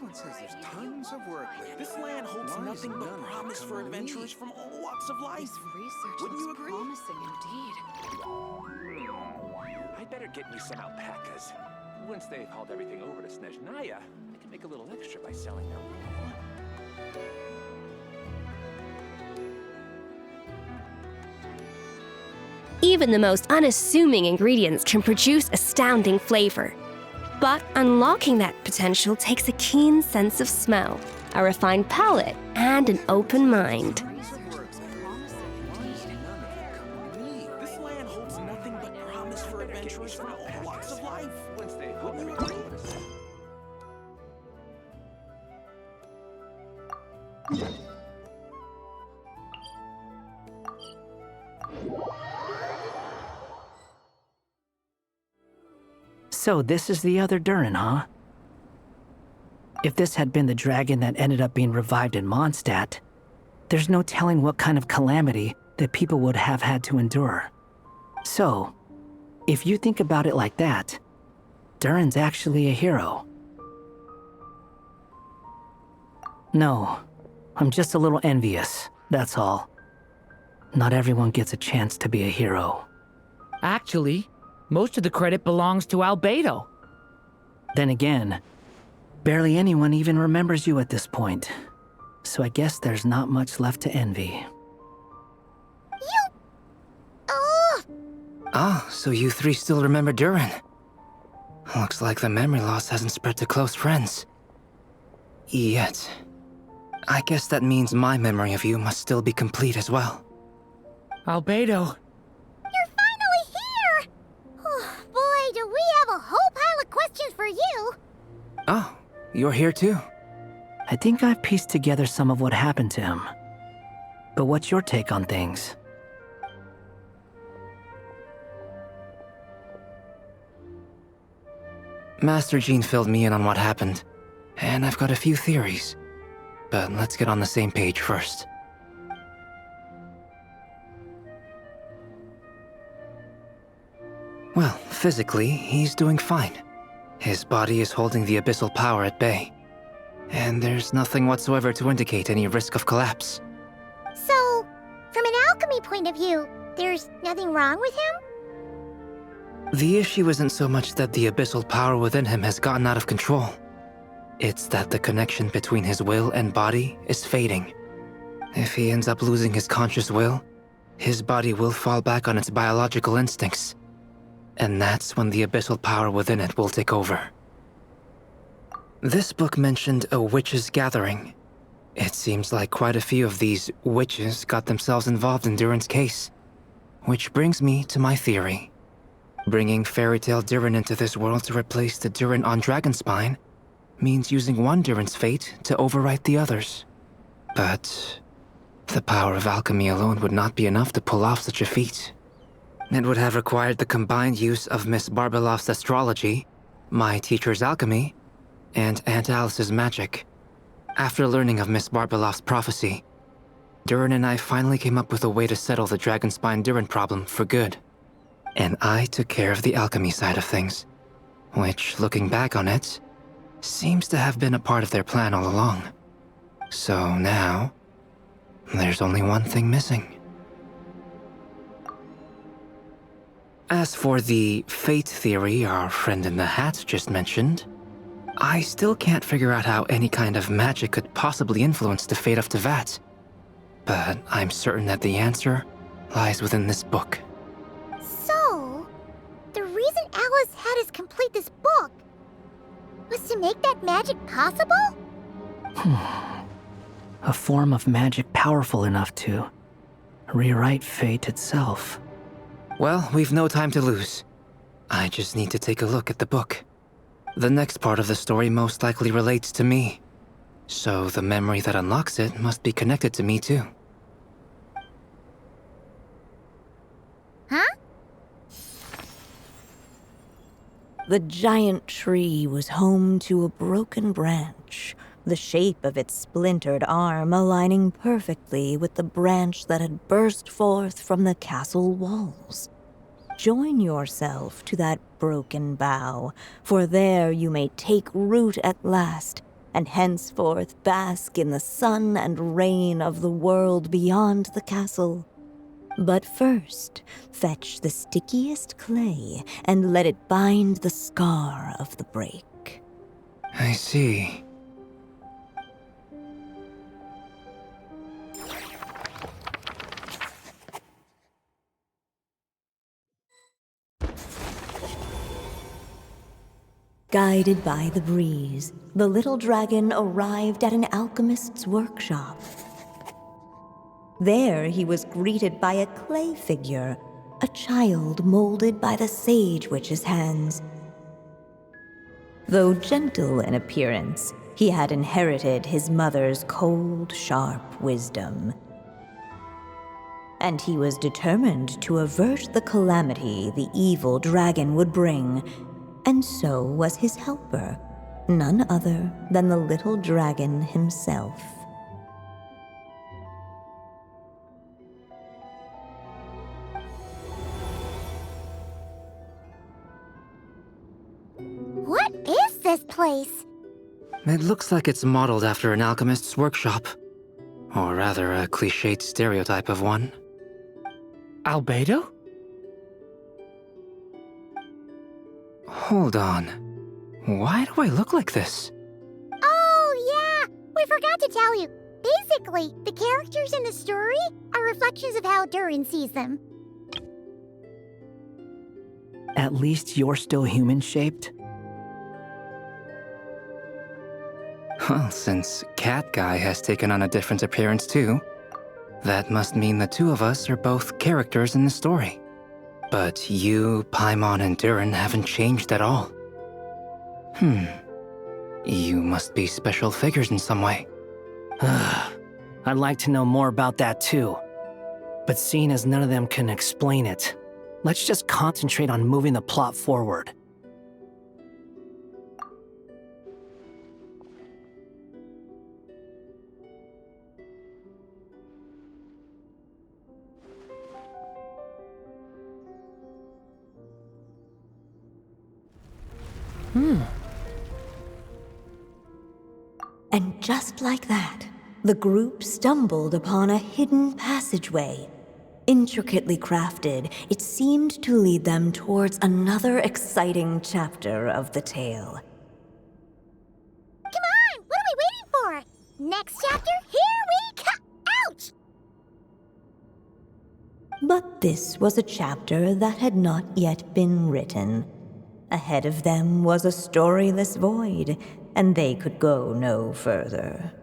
Everyone says there's tons of work there. This land holds Why is nothing but none of it promise for coming to me? adventurers from all walks of life. This research Wouldn't you looks agree? promising indeed. I'd better get me some alpacas. Once they've hauled everything over to Snezhnaya, I can make a little extra by selling their wool. Even the most unassuming ingredients can produce astounding flavor. But unlocking that potential takes a keen sense of smell, a refined palate, and an open mind. This land holds nothing but promise for adventurers from all walks of life. Once they've hauled everything over to So this is the other durin, huh? If this had been the dragon that ended up being revived in Mondstadt, there's no telling what kind of calamity that people would have had to endure. So, if you think about it like that, Durin's actually a hero. No, I'm just a little envious, that's all. Not everyone gets a chance to be a hero. Actually, most of the credit belongs to Albedo. Then again, barely anyone even remembers you at this point. So I guess there's not much left to envy. Ah, so you three still remember Durin. Looks like the memory loss hasn't spread to close friends. Yet. I guess that means my memory of you must still be complete as well. Albedo. You're finally here! Oh, boy, do we have a whole pile of questions for you! Oh, you're here too? I think I've pieced together some of what happened to him. But what's your take on things? Master Jean filled me in on what happened, and I've got a few theories. But let's get on the same page first. Well, physically, he's doing fine. His body is holding the abyssal power at bay. And there's nothing whatsoever to indicate any risk of collapse. So, from an alchemy point of view, there's nothing wrong with him? The issue isn't so much that the abyssal power within him has gotten out of control. It's that the connection between his will and body is fading. If he ends up losing his conscious will, his body will fall back on its biological instincts. And that's when the abyssal power within it will take over. This book mentioned a witches' gathering. It seems like quite a few of these witches got themselves involved in Durin's case. Which brings me to my theory. Bringing fairy tale Durin into this world to replace the Durin on Dragonspine means using one Durin's fate to overwrite the others. But the power of alchemy alone would not be enough to pull off such a feat. It would have required the combined use of Miss Barbeloff's astrology, my teacher's alchemy, and Aunt Alice's magic. After learning of Miss Barbeloff's prophecy, Durin and I finally came up with a way to settle the Dragonspine Durin problem for good. And I took care of the alchemy side of things, which, looking back on it, seems to have been a part of their plan all along. So now, there's only one thing missing. As for the fate theory our friend in the hat just mentioned, I still can't figure out how any kind of magic could possibly influence the fate of Tevat. But I'm certain that the answer lies within this book. So, the reason Alice had us complete this book was to make that magic possible? A form of magic powerful enough to rewrite fate itself. Well, we've no time to lose. I just need to take a look at the book. The next part of the story most likely relates to me. So the memory that unlocks it must be connected to me too. Huh? The giant tree was home to a broken branch, the shape of its splintered arm aligning perfectly with the branch that had burst forth from the castle walls. Join yourself to that broken bough, for there you may take root at last and henceforth bask in the sun and rain of the world beyond the castle. But first, fetch the stickiest clay and let it bind the scar of the break. I see. Guided by the breeze, the little dragon arrived at an alchemist's workshop. There he was greeted by a clay figure, a child molded by the Sage Witch's hands. Though gentle in appearance, he had inherited his mother's cold, sharp wisdom. And he was determined to avert the calamity the evil dragon would bring, and so was his helper, none other than the little dragon himself. What is this place? It looks like it's modeled after an alchemist's workshop. Or rather, a cliched stereotype of one. Albedo? Hold on. Why do I look like this? Oh, yeah! We forgot to tell you. Basically, the characters in the story are reflections of how Durin sees them. At least you're still human-shaped? Well, since Cat Guy has taken on a different appearance too, that must mean the two of us are both characters in the story. But you, Paimon, and Durin haven't changed at all. You must be special figures in some way. I'd like to know more about that too. But seeing as none of them can explain it, let's just concentrate on moving the plot forward. And just like that, the group stumbled upon a hidden passageway. Intricately crafted, it seemed to lead them towards another exciting chapter of the tale. Come on! What are we waiting for? Next chapter, here we come! Ouch! But this was a chapter that had not yet been written. Ahead of them was a storyless void, and they could go no further.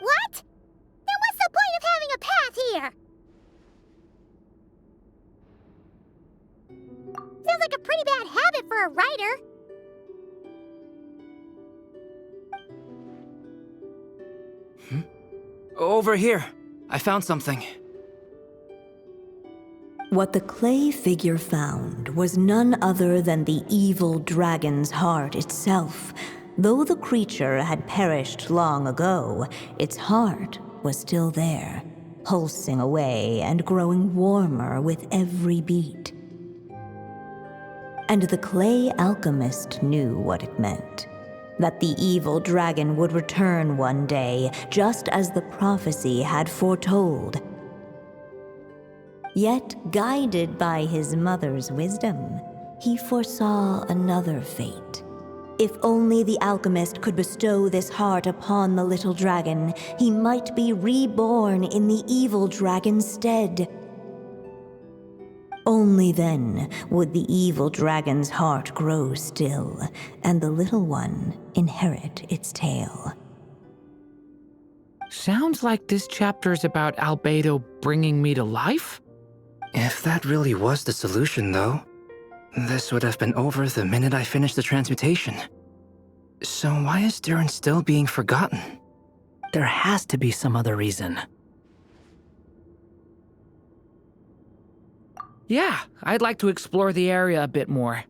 What? Then what's the point of having a path here? Sounds like a pretty bad habit for a writer. Over here. I found something. What the clay figure found was none other than the evil dragon's heart itself. Though the creature had perished long ago, its heart was still there, pulsing away and growing warmer with every beat. And the clay alchemist knew what it meant. That the evil dragon would return one day, just as the prophecy had foretold. Yet, guided by his mother's wisdom, he foresaw another fate. If only the alchemist could bestow this heart upon the little dragon, he might be reborn in the evil dragon's stead. Only then would the evil dragon's heart grow still, and the little one inherit its tale. Sounds like this chapter is about Albedo bringing me to life? If that really was the solution, though, this would have been over the minute I finished the transmutation. So why is Durin still being forgotten? There has to be some other reason. Yeah, I'd like to explore the area a bit more.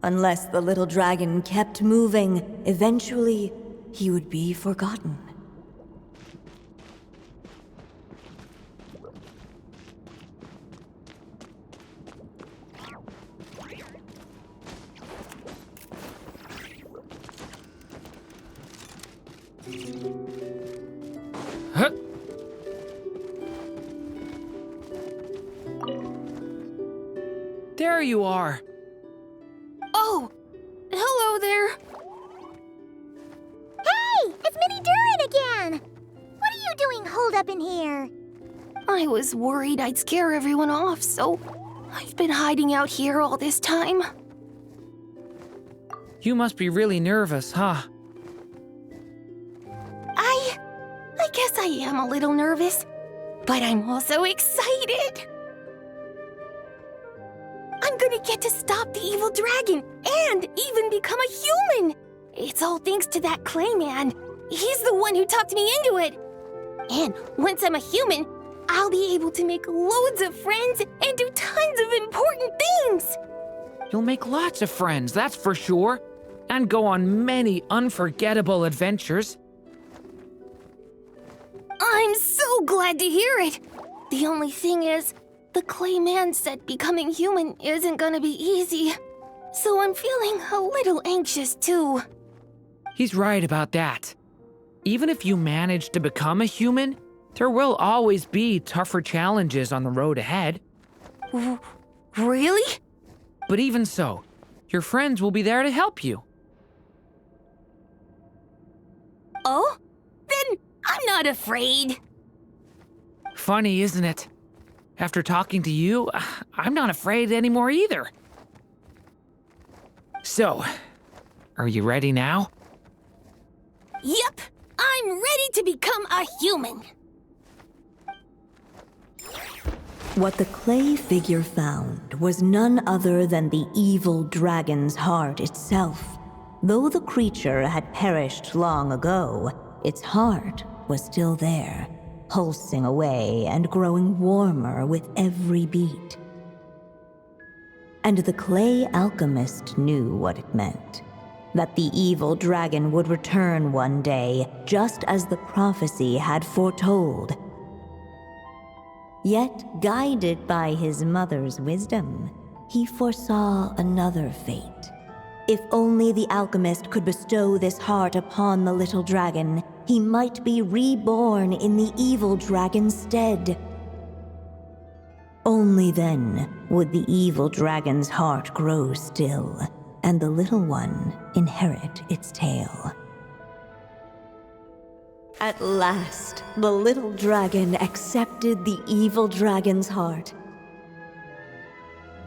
Unless the little dragon kept moving, eventually he would be forgotten. There you are. Oh, hello there. Hey, it's Mini Durin again! What are you doing holed up in here? I was worried I'd scare everyone off, so I've been hiding out here all this time. You must be really nervous, huh? I guess I am a little nervous, but I'm also excited. I'm gonna get to stop the evil dragon and even become a human. It's all thanks to that clay man. He's the one who talked me into it. And once I'm a human, I'll be able to make loads of friends and do tons of important things. You'll make lots of friends, that's for sure. And go on many unforgettable adventures. I'm so glad to hear it. The only thing is, the clay man said becoming human isn't gonna be easy. So I'm feeling a little anxious too. He's right about that. Even if you manage to become a human, there will always be tougher challenges on the road ahead. Really? But even so, your friends will be there to help you. Oh? Then I'm not afraid. Funny, isn't it? After talking to you, I'm not afraid anymore either. So, are you ready now? Yep, I'm ready to become a human. What the clay figure found was none other than the evil dragon's heart itself. Though the creature had perished long ago, its heart was still there, pulsing away and growing warmer with every beat. And the clay alchemist knew what it meant. That the evil dragon would return one day, just as the prophecy had foretold. Yet, guided by his mother's wisdom, he foresaw another fate. If only the alchemist could bestow this heart upon the little dragon, he might be reborn in the evil dragon's stead. Only then would the evil dragon's heart grow still, and the little one inherit its tale. At last, the little dragon accepted the evil dragon's heart,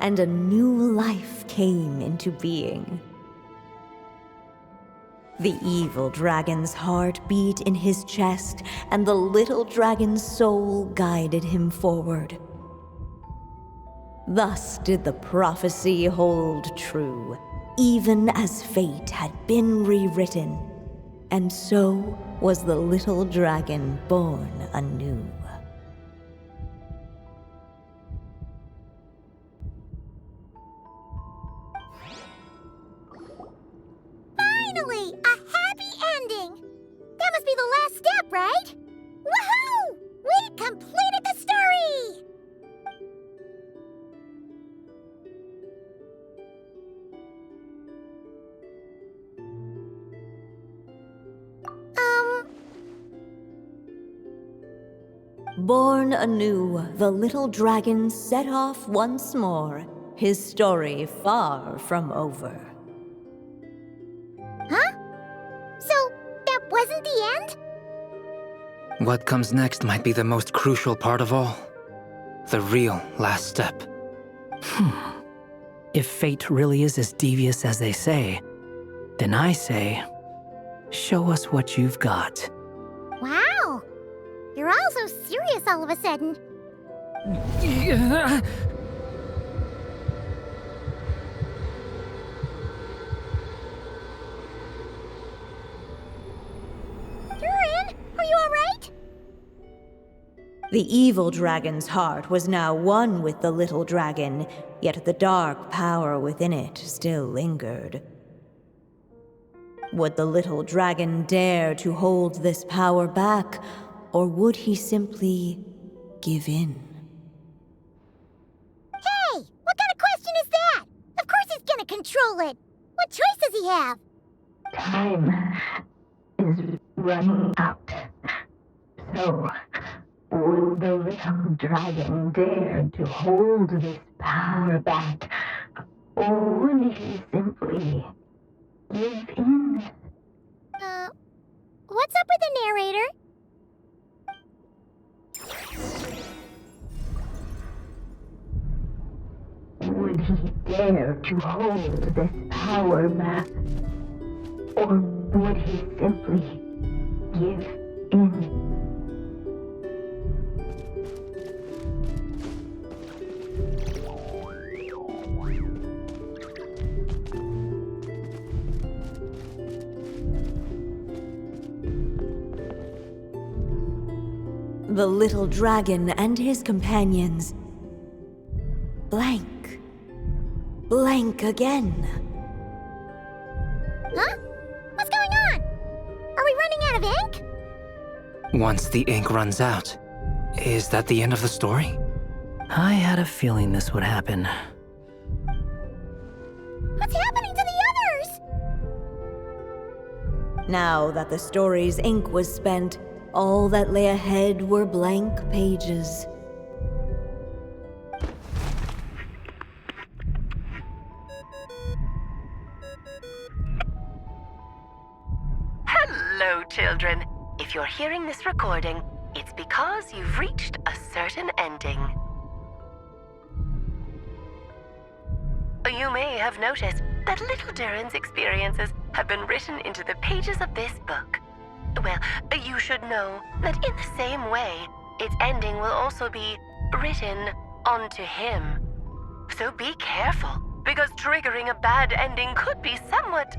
and a new life came into being. The evil dragon's heart beat in his chest, and the little dragon's soul guided him forward. Thus did the prophecy hold true, even as fate had been rewritten, and so was the little dragon born anew. Finally, a happy ending! That must be the last step, right? Woohoo! We completed the story! Born anew, the little dragon set off once more, his story far from over. Huh? So, that wasn't the end? What comes next might be the most crucial part of all. The real last step. If fate really is as devious as they say, then I say, show us what you've got. Wow! You're all so serious all of a sudden. Durin, are you alright? The evil dragon's heart was now one with the little dragon, yet the dark power within it still lingered. Would the little dragon dare to hold this power back, or would he simply give in? Hey, what kind of question is that? Of course he's gonna control it. What choice does he have? Time is running out. So, would the little dragon dare to hold this power back Or would he simply give in? What's up with the narrator? Would he dare to hold this power map? Or would he simply give in? The little dragon and his companions. Blank. Blank again. Huh? What's going on? Are we running out of ink? Once the ink runs out, is that the end of the story? I had a feeling this would happen. What's happening to the others? Now that the story's ink was spent, all that lay ahead were blank pages. Hello, children. If you're hearing this recording, it's because you've reached a certain ending. You may have noticed that little Durin's experiences have been written into the pages of this book. Well, you should know that in the same way, its ending will also be written onto him. So be careful, because triggering a bad ending could be somewhat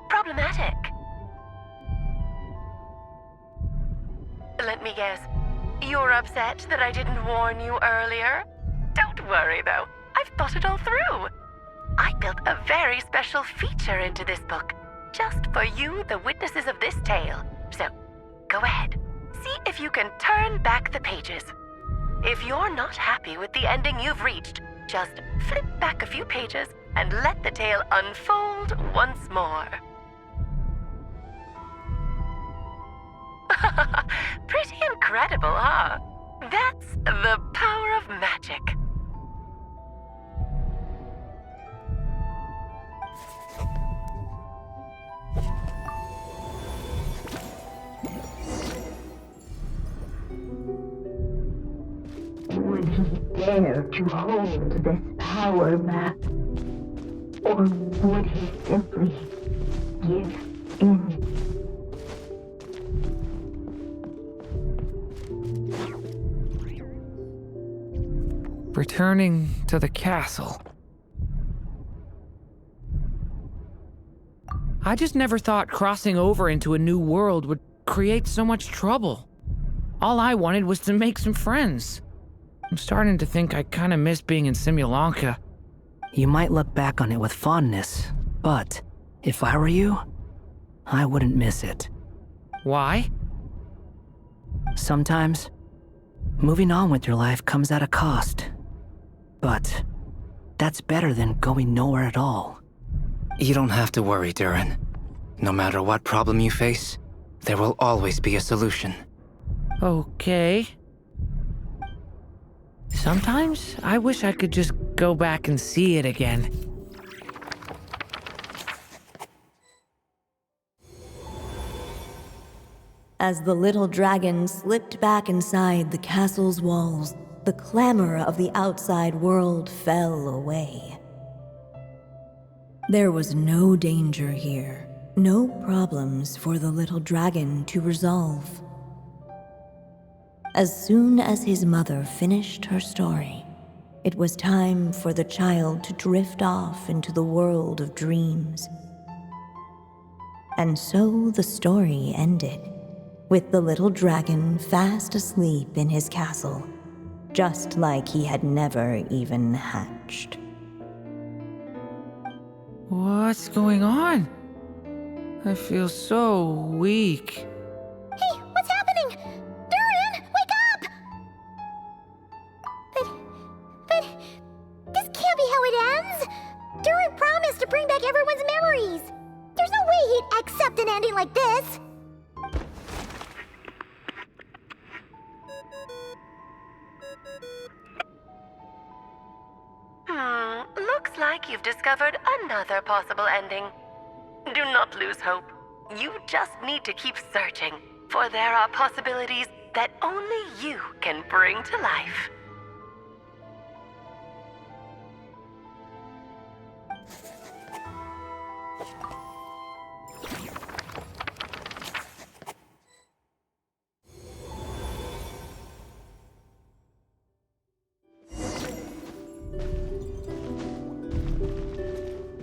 problematic. Let me guess, you're upset that I didn't warn you earlier? Don't worry, though. I've thought it all through. I built a very special feature into this book, just for you, the witnesses of this tale. So, go ahead. See if you can turn back the pages. If you're not happy with the ending you've reached, just flip back a few pages and let the tale unfold once more. Pretty incredible, huh? That's the power of magic. Would he dare to hold this power map? Or would he simply give in? Returning to the castle. I just never thought crossing over into a new world would create so much trouble. All I wanted was to make some friends. I'm starting to think I kinda miss being in Simulanka. You might look back on it with fondness, but if I were you, I wouldn't miss it. Why? Sometimes, moving on with your life comes at a cost. But that's better than going nowhere at all. You don't have to worry, Durin. No matter what problem you face, there will always be a solution. Okay. Sometimes I wish I could just go back and see it again. As the little dragon slipped back inside the castle's walls, the clamor of the outside world fell away. There was no danger here, no problems for the little dragon to resolve. As soon as his mother finished her story, it was time for the child to drift off into the world of dreams. And so the story ended, with the little dragon fast asleep in his castle, just like he had never even hatched. What's going on? I feel so weak. Hey, what's happening? Durin, wake up! But this can't be how it ends. Durin promised to bring back everyone's memories. There's no way he'd accept an ending like this. Looks looks like you've discovered another possible ending. Do not lose hope. You just need to keep searching, for there are possibilities that only you can bring to life.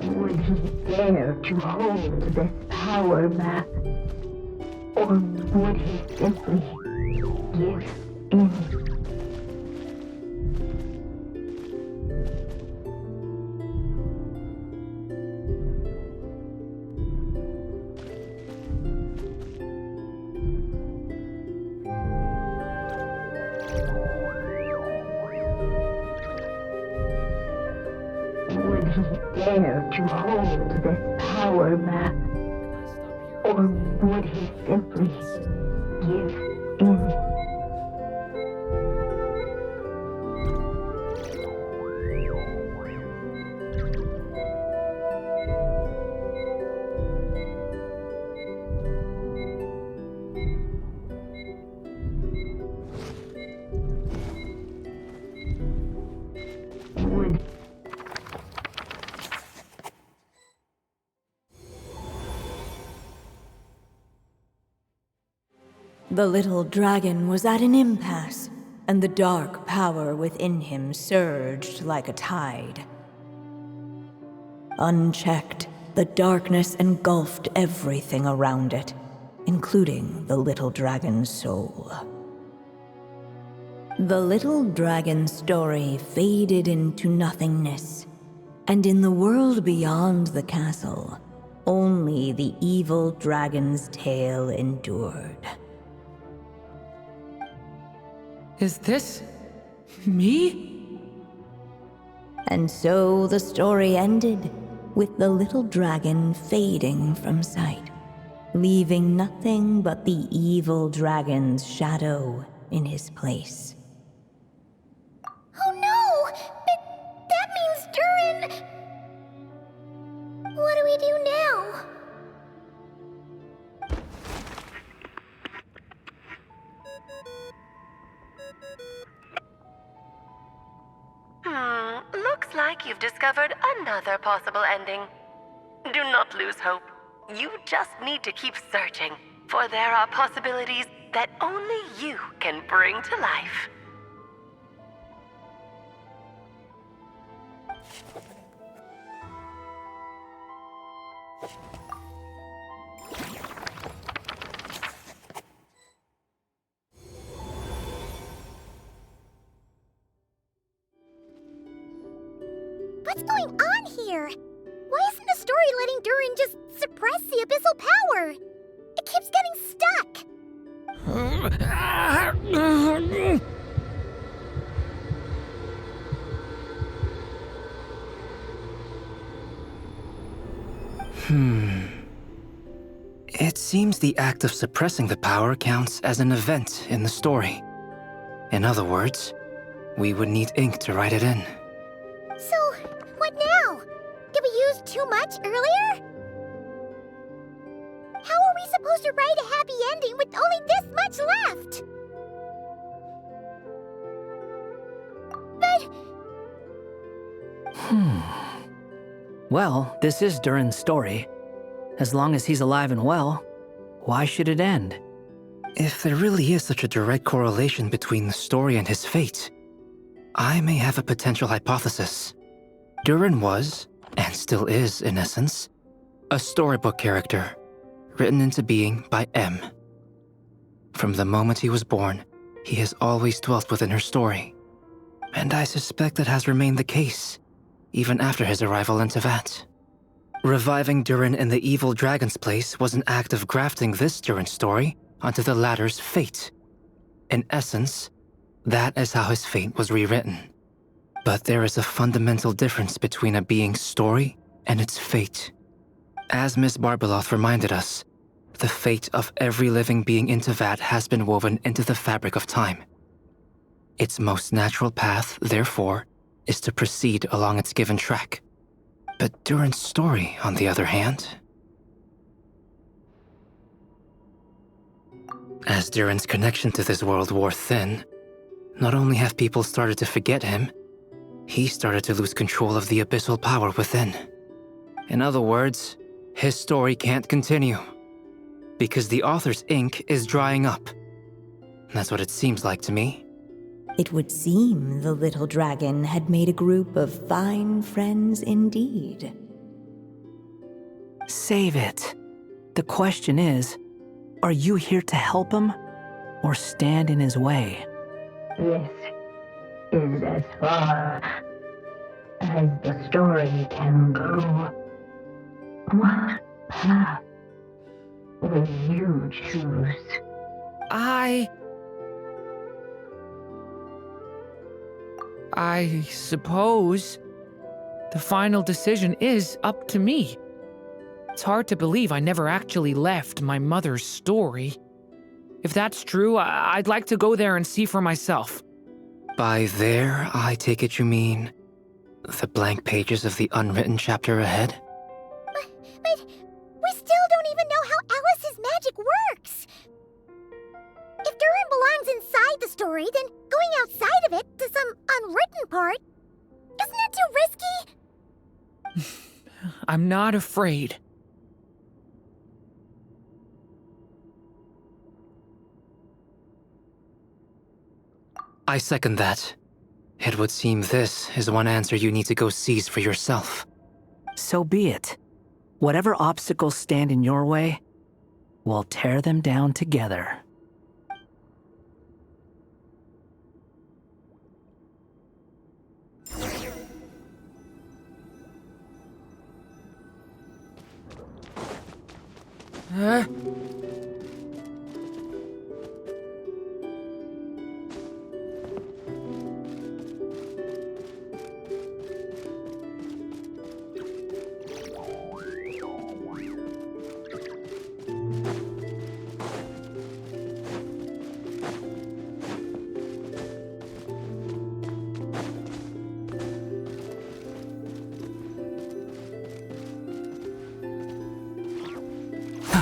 Would he dare to hold this power map? Or would he simply give in? Would he dare to hold this power map? Or would he simply give in? Would The little dragon was at an impasse, and the dark power within him surged like a tide. Unchecked, the darkness engulfed everything around it, including the little dragon's soul. The little dragon's story faded into nothingness, and in the world beyond the castle, only the evil dragon's tale endured. Is this me? And so the story ended, with the little dragon fading from sight, leaving nothing but the evil dragon's shadow in his place. Oh no! That means Durin... What do we do now? Looks like you've discovered another possible ending. Do not lose hope. You just need to keep searching, for there are possibilities that only you can bring to life. What's going on here? Why isn't the story letting Durin just suppress the abyssal power? It keeps getting stuck. It seems the act of suppressing the power counts as an event in the story. In other words, we would need ink to write it in. So, what now? Did we use too much earlier? How are we supposed to write a happy ending with only this much left? But... Well, this is Durin's story. As long as he's alive and well, why should it end? If there really is such a direct correlation between the story and his fate, I may have a potential hypothesis. Durin was, and still is in essence, a storybook character, written into being by M. From the moment he was born, he has always dwelt within her story. And I suspect that has remained the case, even after his arrival in Tevat. Reviving Durin in the evil dragon's place was an act of grafting this Durin story onto the latter's fate. In essence, that is how his fate was rewritten. But there is a fundamental difference between a being's story and its fate. As Miss Barbeloth reminded us, the fate of every living being in Tevat has been woven into the fabric of time. Its most natural path, therefore, is to proceed along its given track, But Durin's story, on the other hand... As Durin's connection to this world wore thin, not only have people started to forget him, he started to lose control of the abyssal power within. In other words, his story can't continue, because the author's ink is drying up. That's what it seems like to me. It would seem the little dragon had made a group of fine friends indeed. Save it. The question is, are you here to help him, or stand in his way? This is as far as the story can go. What path will you choose? I suppose the final decision is up to me. It's hard to believe I never actually left my mother's story. If that's true, I'd like to go there and see for myself. By there, I take it you mean the blank pages of the unwritten chapter ahead? But we still don't even know how Alice's magic works. If Durin belongs inside the story, then going outside of it to some unwritten part, isn't that too risky? I'm not afraid. I second that. It would seem this is one answer you need to go seize for yourself. So be it. Whatever obstacles stand in your way, we'll tear them down together.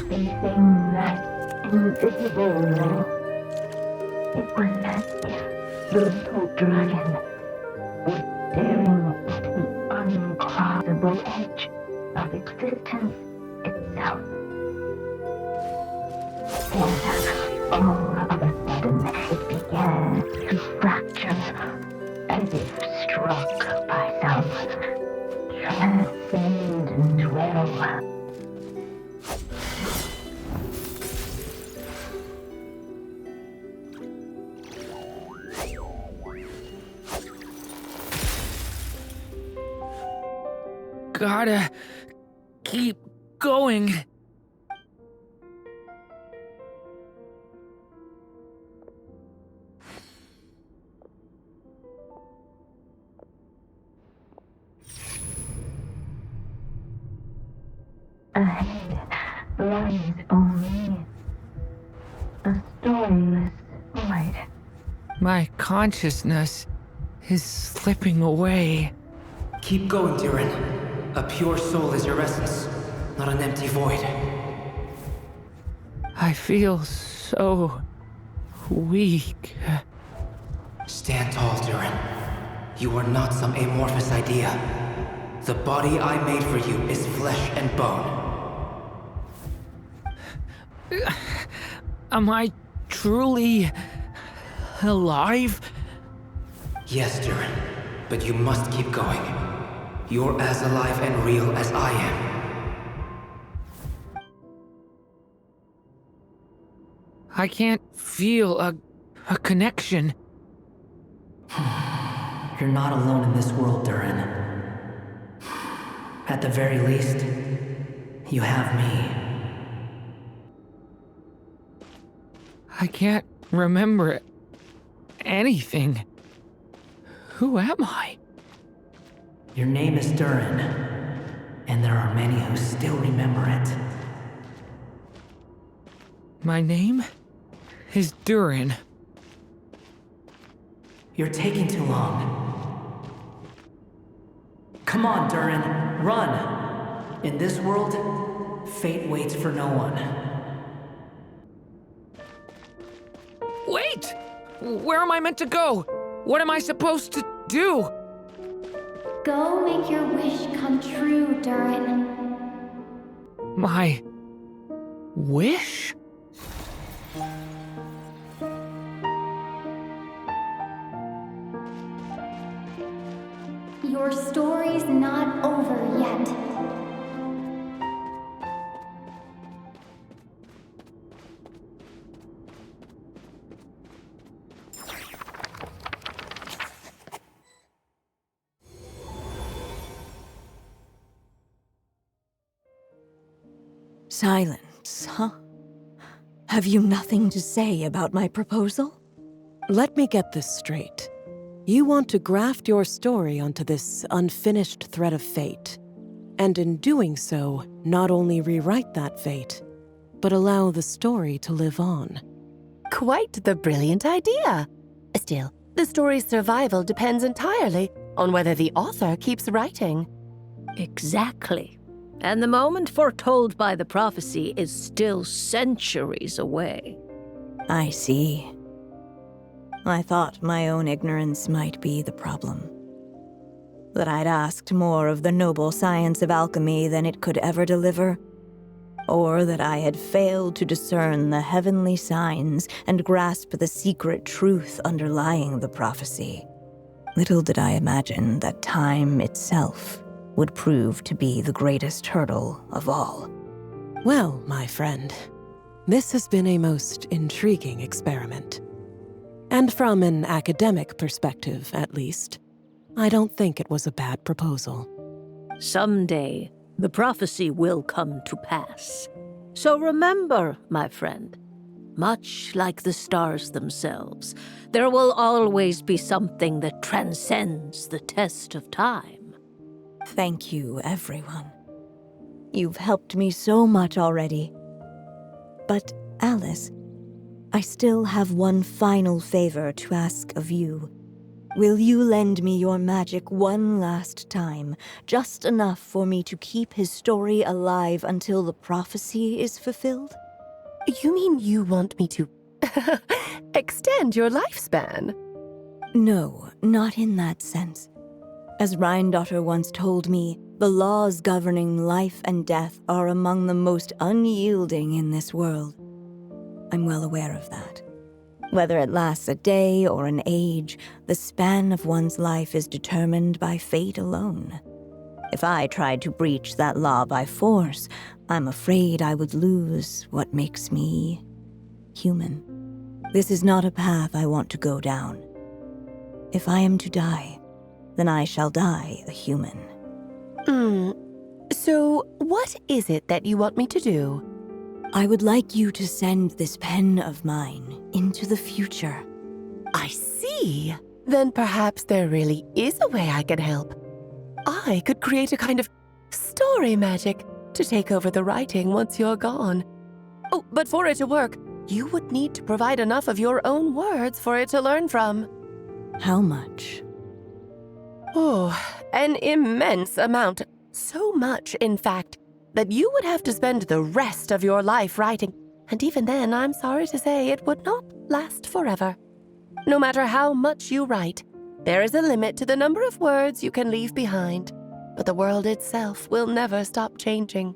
Facing that invisible wall, it was as if the little dragon was staring at the uncrossable edge of existence itself. And all of a sudden, it began to fracture, as if struck by some transcendent will. Gotta keep going. Ahead lies only a storyless void. My consciousness is slipping away. Keep going, Durin. A pure soul is your essence, not an empty void. I feel so weak. Stand tall, Durin. You are not some amorphous idea. The body I made for you is flesh and bone. Am I truly alive? Yes, Durin, but you must keep going. You're as alive and real as I am. I can't feel a connection. You're not alone in this world, Durin. At the very least, you have me. I can't remember anything. Who am I? Your name is Durin, and there are many who still remember it. My name is Durin. You're taking too long. Come on, Durin, run! In this world, fate waits for no one. Wait! Where am I meant to go? What am I supposed to do? Go make your wish come true, Durin. My wish? Your story's not over yet. Silence, huh? Have you nothing to say about my proposal? Let me get this straight. You want to graft your story onto this unfinished thread of fate, and in doing so, not only rewrite that fate, but allow the story to live on. Quite the brilliant idea. Still, the story's survival depends entirely on whether the author keeps writing. Exactly. And the moment foretold by the prophecy is still centuries away. I see. I thought my own ignorance might be the problem. That I'd asked more of the noble science of alchemy than it could ever deliver. Or that I had failed to discern the heavenly signs and grasp the secret truth underlying the prophecy. Little did I imagine that time itself would prove to be the greatest hurdle of all. Well, my friend, this has been a most intriguing experiment. And from an academic perspective, at least, I don't think it was a bad proposal. Someday, the prophecy will come to pass. So remember, my friend, much like the stars themselves, there will always be something that transcends the test of time. Thank you, everyone. You've helped me so much already. But, Alice, I still have one final favor to ask of you. Will you lend me your magic one last time, just enough for me to keep his story alive until the prophecy is fulfilled? You mean you want me to extend your lifespan? No, not in that sense. As Rheindotter once told me, the laws governing life and death are among the most unyielding in this world. I'm well aware of that. Whether it lasts a day or an age, the span of one's life is determined by fate alone. If I tried to breach that law by force, I'm afraid I would lose what makes me human. This is not a path I want to go down. If I am to die, then I shall die a human. So what is it that you want me to do? I would like you to send this pen of mine into the future. I see. Then perhaps there really is a way I can help. I could create a kind of story magic to take over the writing once you're gone. Oh, but for it to work, you would need to provide enough of your own words for it to learn from. How much? Oh, an immense amount. So much, in fact, that you would have to spend the rest of your life writing. And even then, I'm sorry to say, it would not last forever. No matter how much you write, there is a limit to the number of words you can leave behind. But the world itself will never stop changing.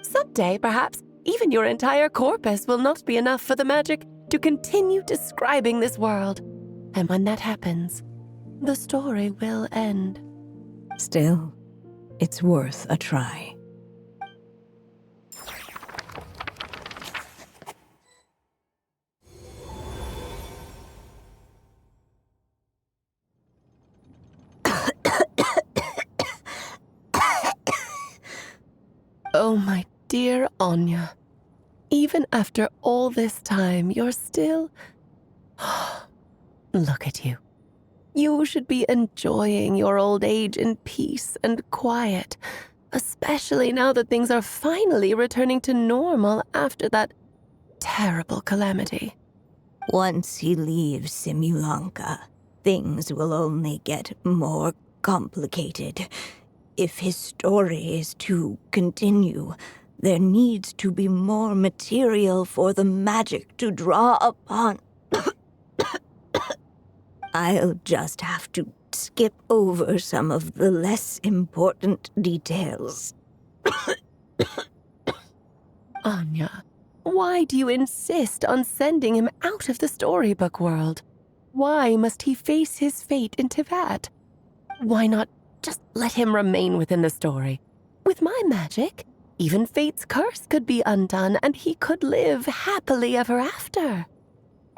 Someday, perhaps, even your entire corpus will not be enough for the magic to continue describing this world. And when that happens, the story will end. Still, it's worth a try. Oh, my dear Anya. Even after all this time, you're still... Look at you. You should be enjoying your old age in peace and quiet, especially now that things are finally returning to normal after that terrible calamity. Once he leaves Simulanka, things will only get more complicated. If his story is to continue, there needs to be more material for the magic to draw upon. I'll just have to skip over some of the less important details. Anya, why do you insist on sending him out of the storybook world? Why must he face his fate in Teyvat? Why not just let him remain within the story? With my magic, even fate's curse could be undone and he could live happily ever after.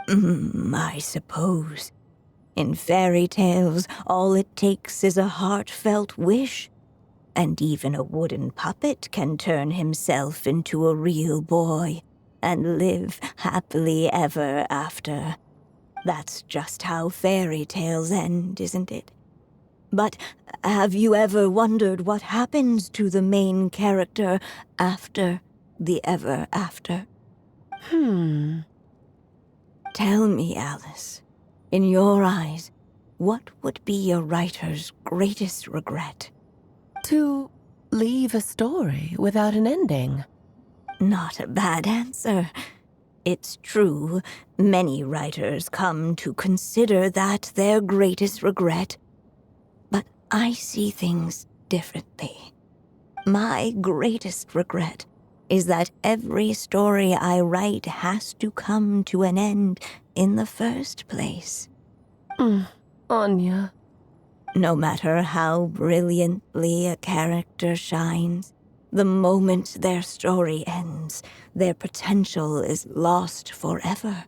I suppose. In fairy tales, all it takes is a heartfelt wish. And even a wooden puppet can turn himself into a real boy and live happily ever after. That's just how fairy tales end, isn't it? But have you ever wondered what happens to the main character after the ever after? Tell me, Alice, in your eyes, what would be a writer's greatest regret? To leave a story without an ending. Not a bad answer. It's true, many writers come to consider that their greatest regret. But I see things differently. My greatest regret is that every story I write has to come to an end in the first place. Anya. No matter how brilliantly a character shines, the moment their story ends, their potential is lost forever.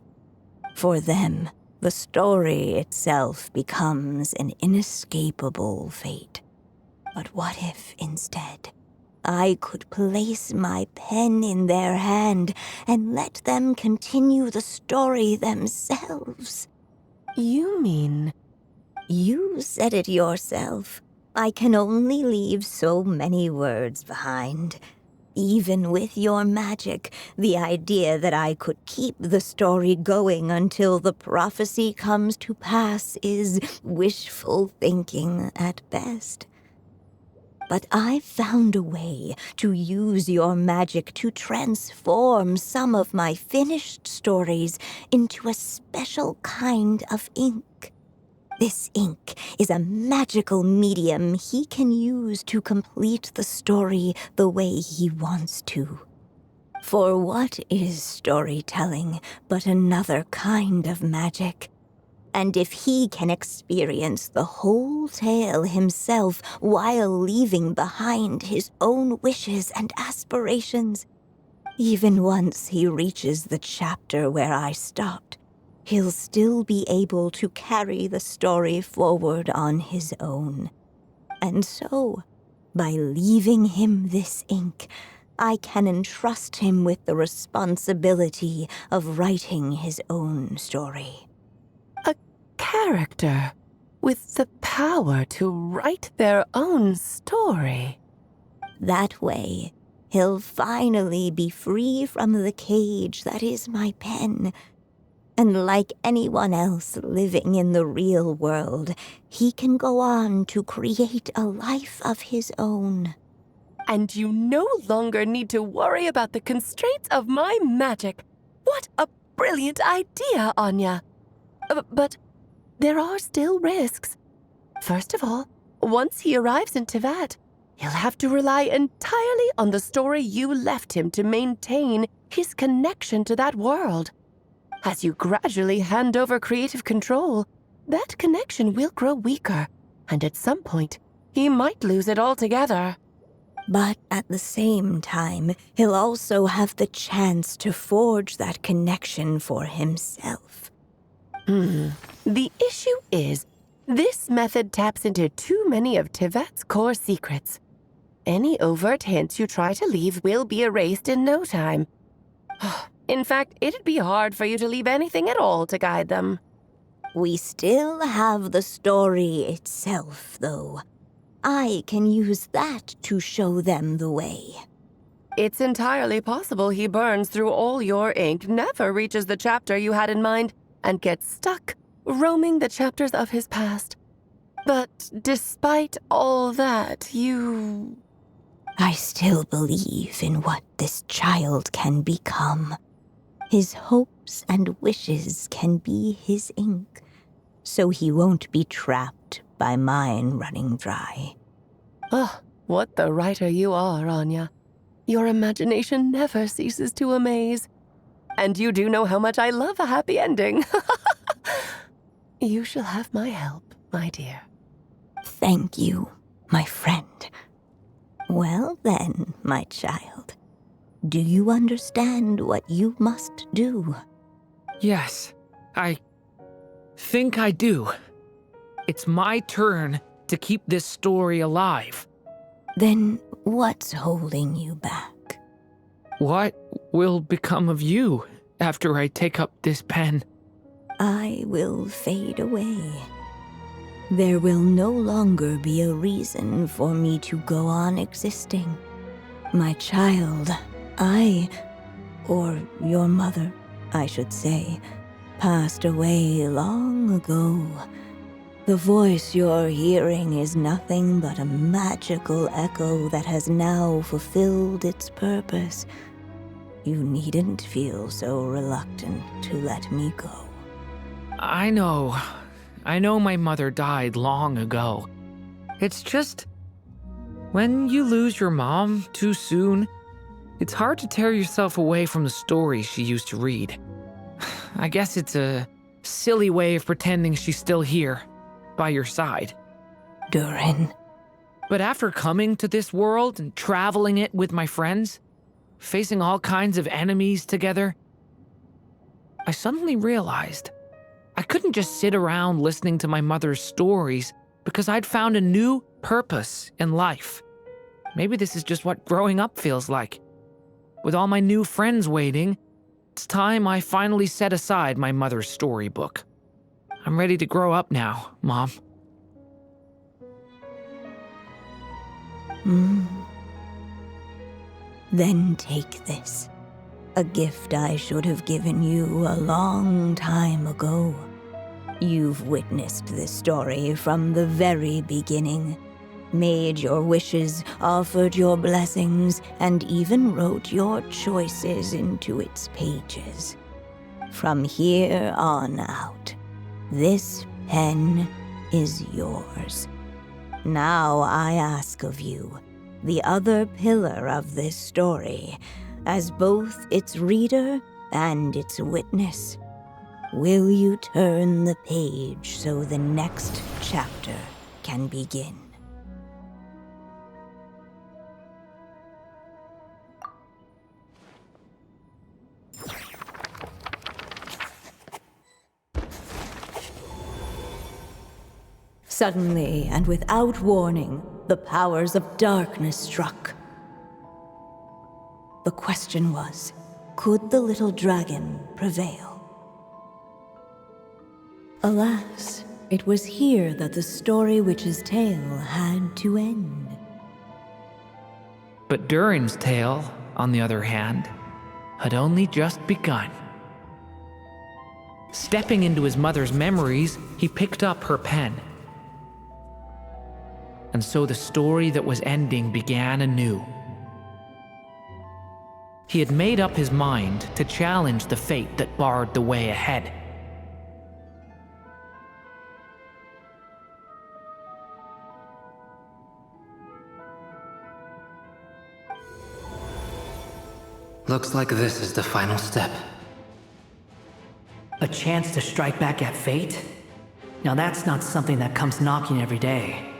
For them, the story itself becomes an inescapable fate. But what if, instead, I could place my pen in their hand and let them continue the story themselves? You mean? You said it yourself. I can only leave so many words behind. Even with your magic, the idea that I could keep the story going until the prophecy comes to pass is wishful thinking at best. But I've found a way to use your magic to transform some of my finished stories into a special kind of ink. This ink is a magical medium he can use to complete the story the way he wants to. For what is storytelling but another kind of magic? And if he can experience the whole tale himself while leaving behind his own wishes and aspirations, even once he reaches the chapter where I stopped, he'll still be able to carry the story forward on his own. And so, by leaving him this ink, I can entrust him with the responsibility of writing his own story. A character with the power to write their own story. That way, he'll finally be free from the cage that is my pen. And like anyone else living in the real world, he can go on to create a life of his own. And you no longer need to worry about the constraints of my magic. What a brilliant idea, Anya. But there are still risks. First of all, once he arrives in Teyvat, he'll have to rely entirely on the story you left him to maintain his connection to that world. As you gradually hand over creative control, that connection will grow weaker, and at some point, he might lose it altogether. But at the same time, he'll also have the chance to forge that connection for himself. The issue is, this method taps into too many of Teyvat's core secrets. Any overt hints you try to leave will be erased in no time. In fact, it'd be hard for you to leave anything at all to guide them. We still have the story itself, though. I can use that to show them the way. It's entirely possible he burns through all your ink, never reaches the chapter you had in mind, and gets stuck, roaming the chapters of his past. But despite all that, you... I still believe in what this child can become. His hopes and wishes can be his ink, so he won't be trapped by mine running dry. Oh, what the writer you are, Anya. Your imagination never ceases to amaze. And you do know how much I love a happy ending. You shall have my help, my dear. Thank you, my friend. Well then, my child, do you understand what you must do? Yes, I think I do. It's my turn to keep this story alive. Then what's holding you back? What will become of you after I take up this pen? I will fade away. There will no longer be a reason for me to go on existing. My child, or your mother, I should say, passed away long ago. The voice you're hearing is nothing but a magical echo that has now fulfilled its purpose. You needn't feel so reluctant to let me go. I know my mother died long ago. It's just, when you lose your mom too soon, it's hard to tear yourself away from the stories she used to read. I guess it's a silly way of pretending she's still here, by your side. Durin. But after coming to this world and traveling it with my friends, facing all kinds of enemies together, I suddenly realized I couldn't just sit around listening to my mother's stories because I'd found a new purpose in life. Maybe this is just what growing up feels like. With all my new friends waiting, it's time I finally set aside my mother's storybook. I'm ready to grow up now, Mom. Then take this. A gift I should have given you a long time ago. You've witnessed this story from the very beginning. Made your wishes, offered your blessings, and even wrote your choices into its pages. From here on out, this pen is yours. Now I ask of you, the other pillar of this story, as both its reader and its witness, will you turn the page so the next chapter can begin? Suddenly, and without warning, the powers of darkness struck. The question was, could the little dragon prevail? Alas, it was here that the story witch's tale had to end. But Durin's tale, on the other hand, had only just begun. Stepping into his mother's memories, he picked up her pen. And so the story that was ending began anew. He had made up his mind to challenge the fate that barred the way ahead. Looks like this is the final step. A chance to strike back at fate? Now that's not something that comes knocking every day.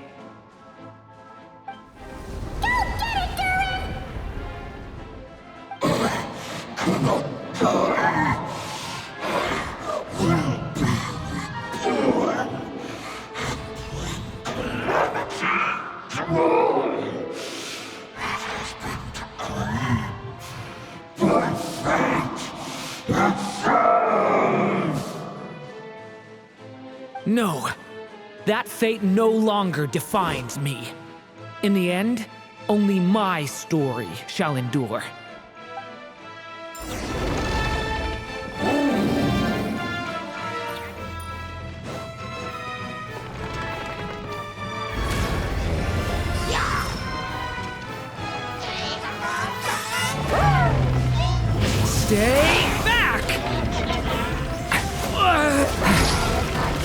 No, that fate no longer defines me. In the end, only my story shall endure. Stay back!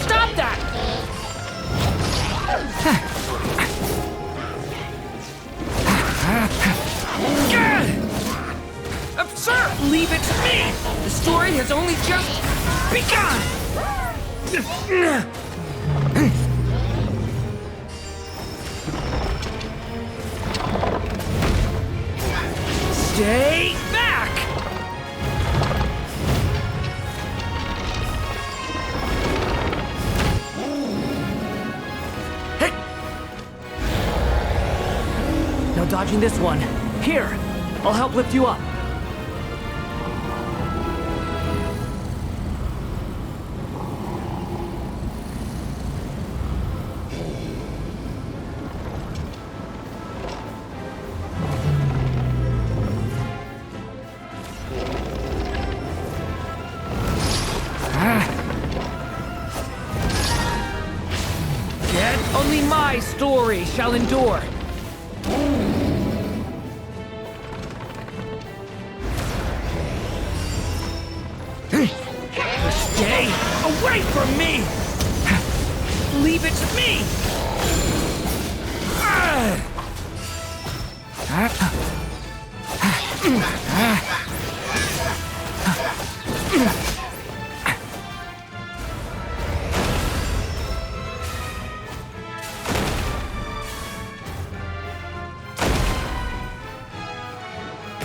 Stop that! Sir, leave it to me! The story has only just begun! Stay back! Hey! No dodging this one. Here, I'll help lift you up. Only my story shall endure. Stay away from me! Leave it to me!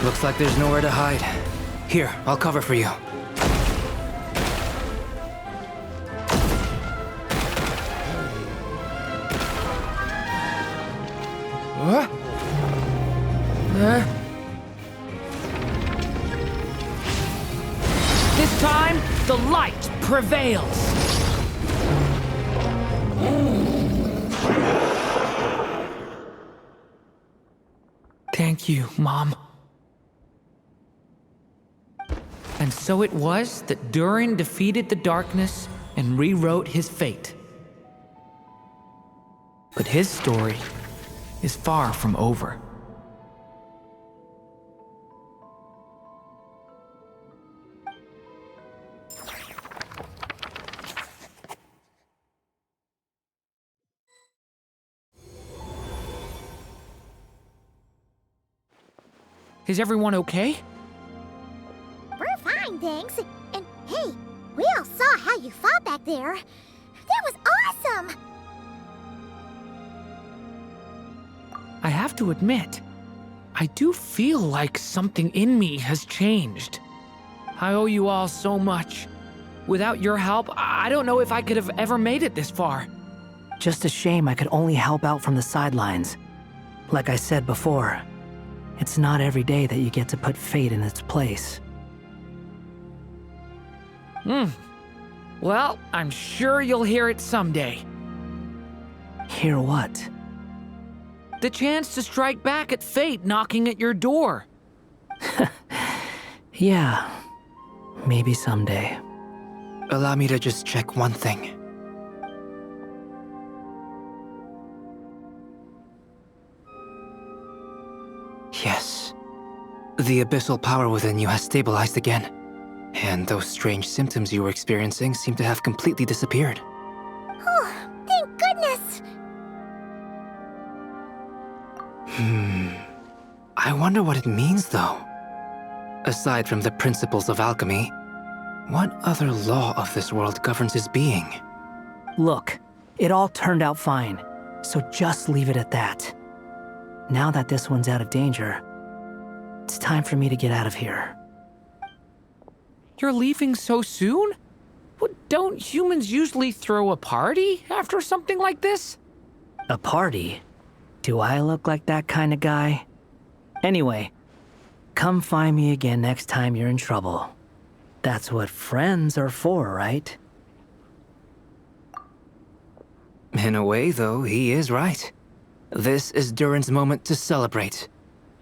Looks like there's nowhere to hide. Here, I'll cover for you. This time, the light prevails. Thank you, Mom. And so it was that Durin defeated the darkness and rewrote his fate. But his story is far from over. Is everyone okay? We're fine, thanks. And hey, we all saw how you fought back there. That was awesome! I have to admit, I do feel like something in me has changed. I owe you all so much. Without your help, I don't know if I could have ever made it this far. Just a shame I could only help out from the sidelines. Like I said before, it's not every day that you get to put fate in its place. Well, I'm sure you'll hear it someday. Hear what? The chance to strike back at fate knocking at your door. Yeah, maybe someday. Allow me to just check one thing. Yes. The abyssal power within you has stabilized again. And those strange symptoms you were experiencing seem to have completely disappeared. Oh, thank goodness! I wonder what it means, though. Aside from the principles of alchemy, what other law of this world governs his being? Look, it all turned out fine, so just leave it at that. Now that this one's out of danger, it's time for me to get out of here. You're leaving so soon? Don't humans usually throw a party after something like this? A party? Do I look like that kind of guy? Anyway, come find me again next time you're in trouble. That's what friends are for, right? In a way, though, he is right. This is Durin's moment to celebrate,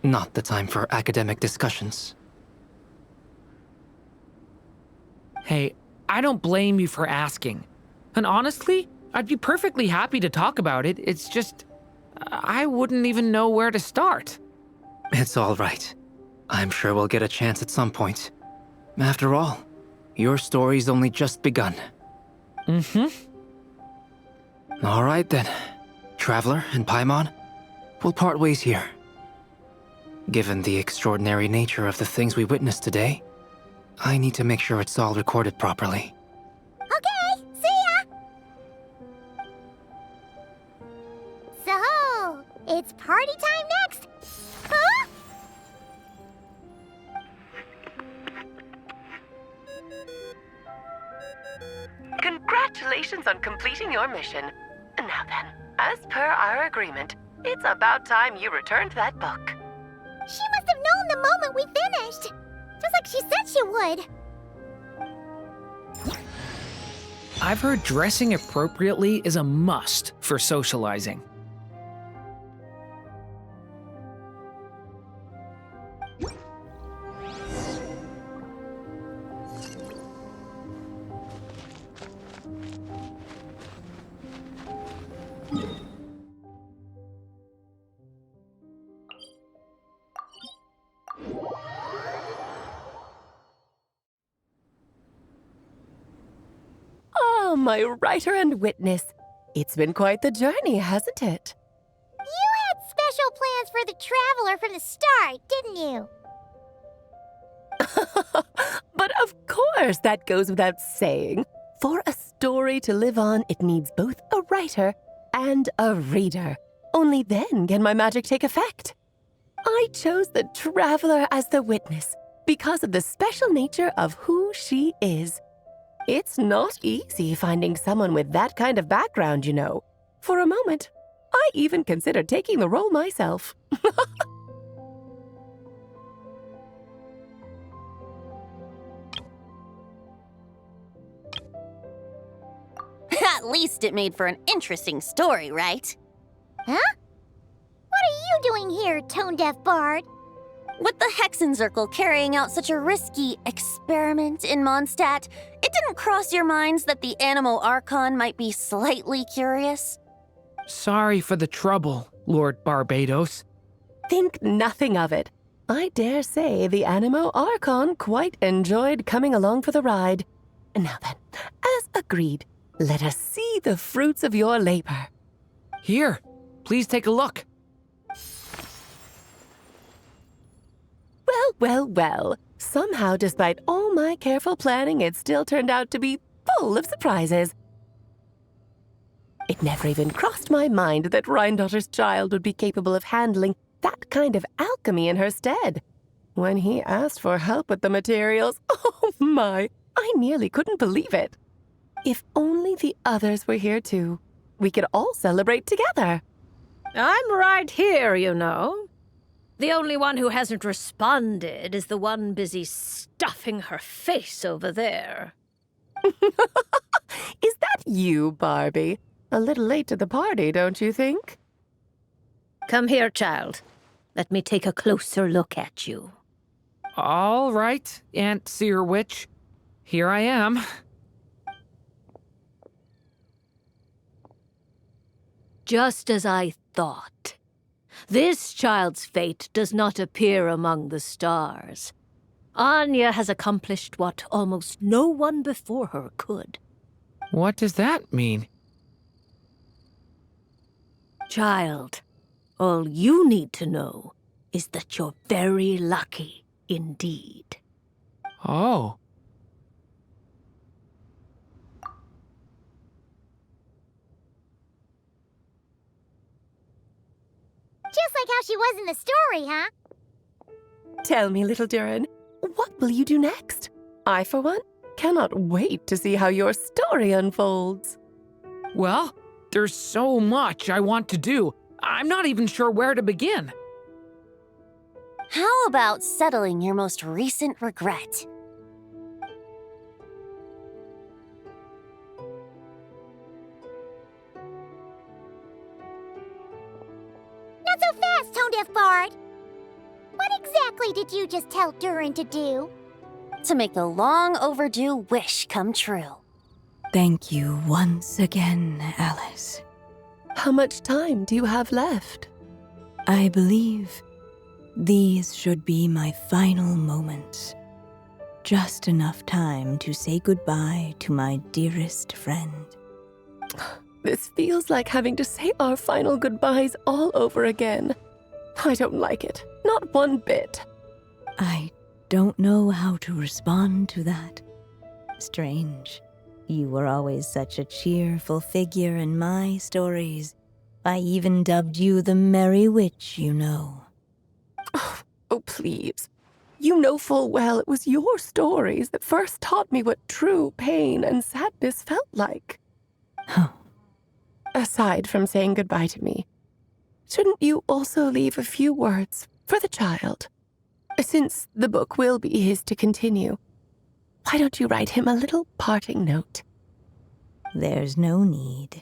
not the time for academic discussions. Hey, I don't blame you for asking. And honestly, I'd be perfectly happy to talk about it. It's just, I wouldn't even know where to start. It's all right. I'm sure we'll get a chance at some point. After all, your story's only just begun. Mm-hmm. All right then, Traveler and Paimon, we'll part ways here. Given the extraordinary nature of the things we witnessed today, I need to make sure it's all recorded properly. Okay, see ya! So, it's party time next! Huh? Congratulations on completing your mission. Now then, as per our agreement, it's about time you returned that book. She must have known the moment we finished! Just like she said she would! I've heard dressing appropriately is a must for socializing. Oh, my writer and witness. It's been quite the journey, hasn't it? You had special plans for the Traveler from the start, didn't you? But of course, that goes without saying. For a story to live on, it needs both a writer and a reader. Only then can my magic take effect. I chose the Traveler as the witness because of the special nature of who she is. It's not easy finding someone with that kind of background, you know. For a moment, I even considered taking the role myself. At least it made for an interesting story, right? Huh? What are you doing here, tone-deaf bard? With the Hexenzirkel carrying out such a risky experiment in Mondstadt, it didn't cross your minds that the Animo Archon might be slightly curious? Sorry for the trouble, Lord Barbados. Think nothing of it. I dare say the Animo Archon quite enjoyed coming along for the ride. Now then, as agreed, let us see the fruits of your labor. Here, please take a look. Well. Somehow, despite all my careful planning, it still turned out to be full of surprises. It never even crossed my mind that Rhindotter's child would be capable of handling that kind of alchemy in her stead. When he asked for help with the materials, oh my, I nearly couldn't believe it. If only the others were here too, we could all celebrate together. I'm right here, you know. The only one who hasn't responded is the one busy stuffing her face over there. Is that you, Barbie? A little late to the party, don't you think? Come here, child. Let me take a closer look at you. All right, Aunt Seer Witch. Here I am. Just as I thought. This child's fate does not appear among the stars. Anya has accomplished what almost no one before her could. What does that mean? Child, all you need to know is that you're very lucky indeed. Oh. Just like how she was in the story, huh? Tell me, little Durin, what will you do next? I, for one, cannot wait to see how your story unfolds. Well, there's so much I want to do. I'm not even sure where to begin. How about settling your most recent regret? Not so fast, tone-deaf bard. What exactly did you just tell Durin to do? To make the long overdue wish come true. Thank you once again, Alice. How much time do you have left? I believe these should be my final moments. Just enough time to say goodbye to my dearest friend. This feels like having to say our final goodbyes all over again. I don't like it. Not one bit. I don't know how to respond to that. Strange. You were always such a cheerful figure in my stories. I even dubbed you the Merry Witch, you know. Oh, please. You know full well it was your stories that first taught me what true pain and sadness felt like. Aside from saying goodbye to me, shouldn't you also leave a few words for the child? Since the book will be his to continue, why don't you write him a little parting note? There's no need.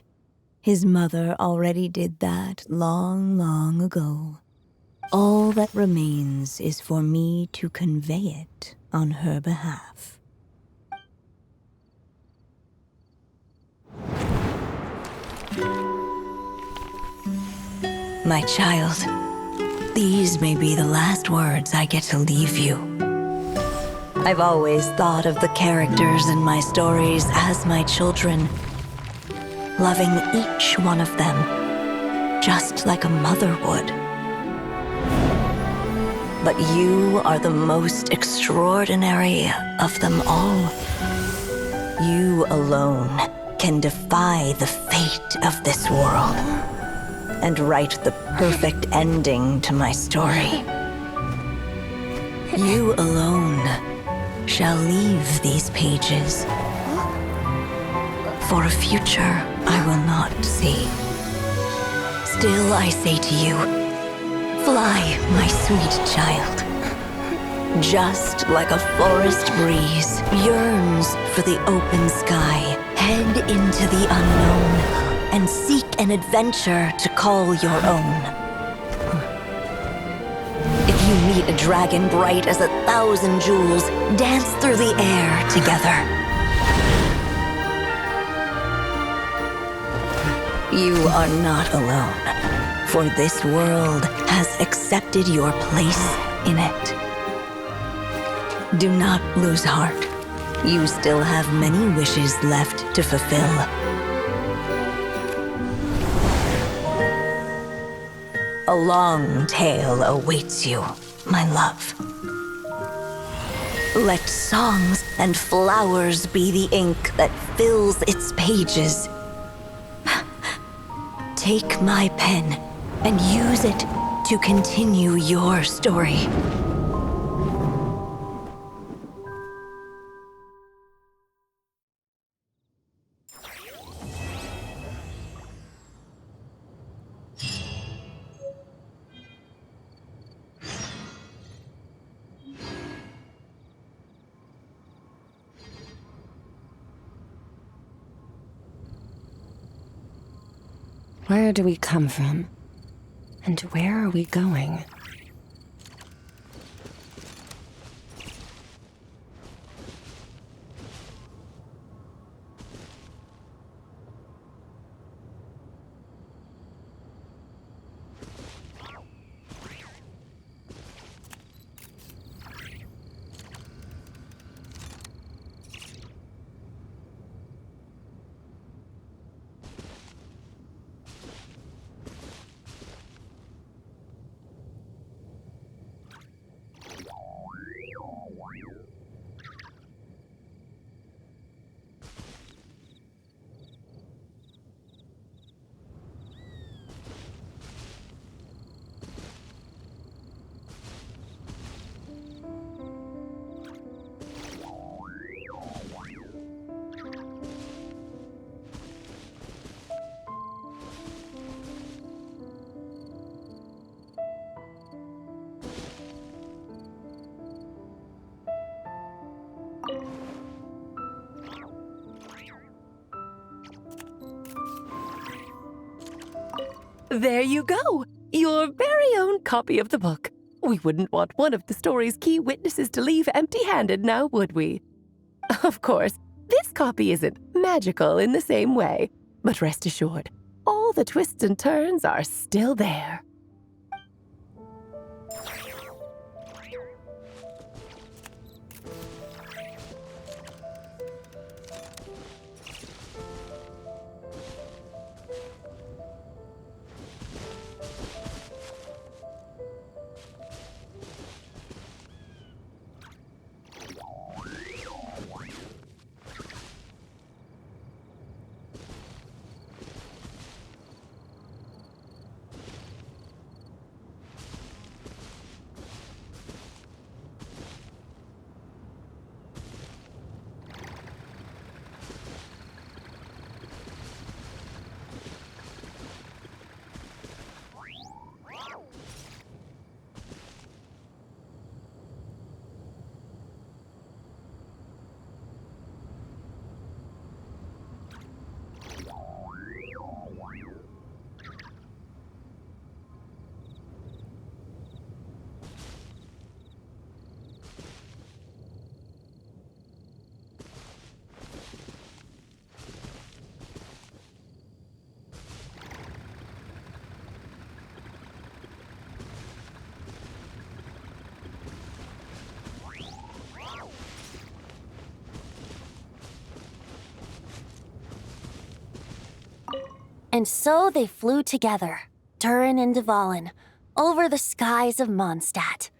His mother already did that long, long ago. All that remains is for me to convey it on her behalf. My child, these may be the last words I get to leave you. I've always thought of the characters in my stories as my children, loving each one of them, just like a mother would. But you are the most extraordinary of them all. You alone can defy the fate of this world and write the perfect ending to my story. You alone shall leave these pages for a future I will not see. Still I say to you, fly, my sweet child. Just like a forest breeze yearns for the open sky, head into the unknown and seek an adventure to call your own. If you meet a dragon bright as 1,000 jewels, dance through the air together. You are not alone, for this world has accepted your place in it. Do not lose heart. You still have many wishes left to fulfill. A long tale awaits you, my love. Let songs and flowers be the ink that fills its pages. Take my pen and use it to continue your story. Where do we come from? And where are we going? There you go! Your very own copy of the book. We wouldn't want one of the story's key witnesses to leave empty-handed now, would we? Of course, this copy isn't magical in the same way, but rest assured, all the twists and turns are still there. And so they flew together, Durin and Dvalin, over the skies of Mondstadt.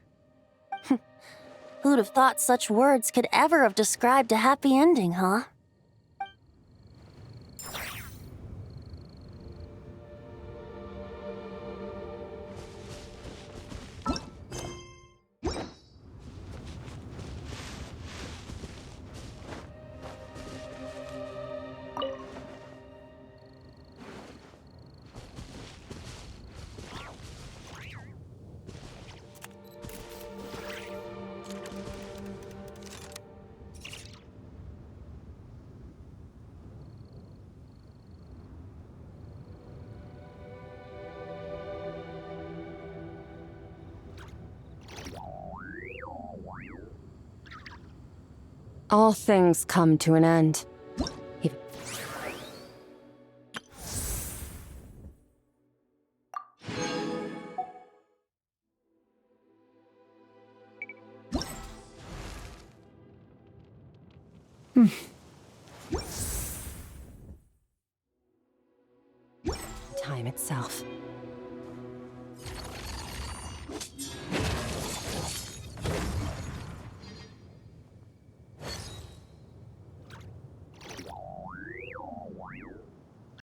Who'd have thought such words could ever have described a happy ending, huh? All things come to an end. Time itself.